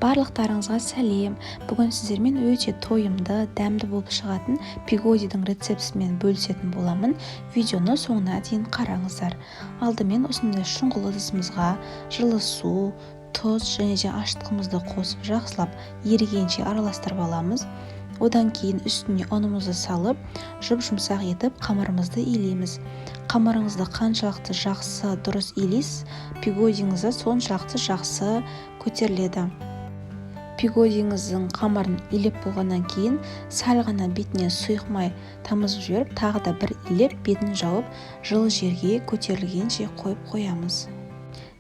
Барлықтарыңызға сәлем. Бүгін сіздермен өте тойымды, дәмді болып шығатын пигодидің рецептісімен бөлісетін боламын. Видеоны соңына дейін қараңыздар. Алдымен осындай шұңғыл ыдысымызға жылы су, тұз және де ашытқымызды қосып жақсылап ерігенше араластырып аламыз. Одан кейін үстіне ұнымызды салып, жұп-жұмсақ етіп қамырымызды илейміз. Қамырыңызды қаншалықты жақсы дұрыс илейсіз, пигодиңізді соншалықты жақсы көтеріледі. Пигодиңіздің қамырын илеп болғаннан кейін сәл ғана бетіне сұйық май тамызып жіберіп, тағы да бір илеп, бетін жауып, жылы жерге көтерілгенше қойып қоямыз.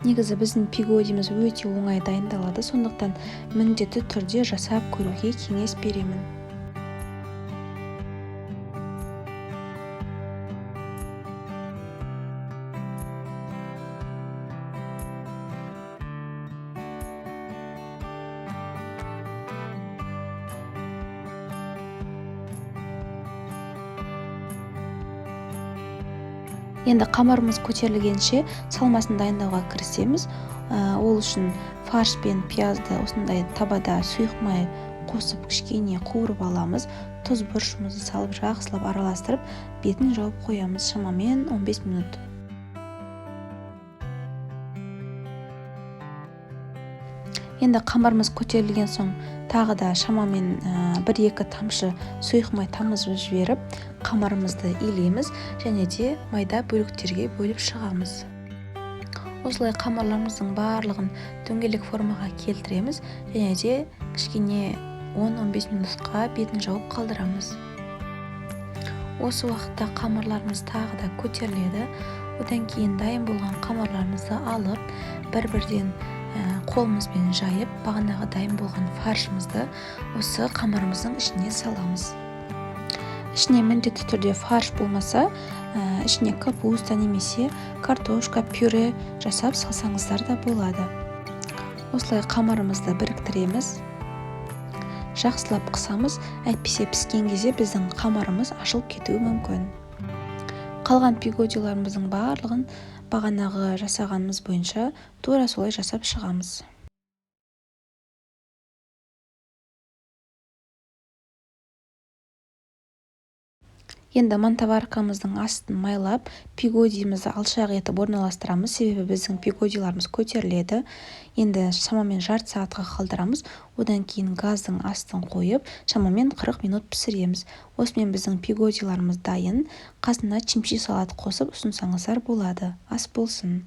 Негізі біздің пигодиіміз өте оңай дайындалады, сондықтан міндетті түрде жасап көруге кеңес беремін. Енді қамырымыз көтерілгенше салмасын дайындауға кірісеміз. Ол үшін фарш пен пиязды осындай табада сұйық май қосып кішкене қуырып аламыз. Тұз бұрышымызды салып жақсылап араластырып, бетін жауып қоямыз шамамен 15 минут. Енді қамырымыз көтерілген соң тағы да шамамен 1-2 тамшы сұйық май тамызып жіберіп, қамырымызды илейміз және де майда бөліктерге бөліп шығамыз. Осылай қамырларымыздың барлығын дөңгелек формаға келтіреміз және де кішкене 10-15 минутқа бетін жауып қалдырамыз. Осы уақытта қамырларымыз тағы да көтеріледі. Одан кейін дайын болған қамырларымызды алып, бір-бірден қолымызбен жайып, бағанағы дайын болған фаршымызды осы қамырымыздың ішіне саламыз. Ішіне міндетті түрде фарш болмаса, ішіне капуста немесе картошка, пюре жасап салсаңыздар да болады. Осылай қамырымызды біріктіреміз. Жақсылап қысамыз, әйтпесе піскен кезде біздің қамырымыз ашылып кетуі мүмкін. Қалған пигодиларымыздың барлығын бағанағы жасағанымыз бойынша тура солай жасап шығамыз. Енді мантаваркамыздың астын майлап, пигодиімізді алшақ етіп орналастырамыз, себебі біздің пигодиларымыз көтеріледі. Енді шамамен жарты сағатқа қалдырамыз, одан кейін газдың астын қойып, шамамен 40 минут пісіреміз. Осымен біздің пигодиларымыз дайын. Қасына чимчи салат қосып ұсынсаңыздар болады. Ас болсын.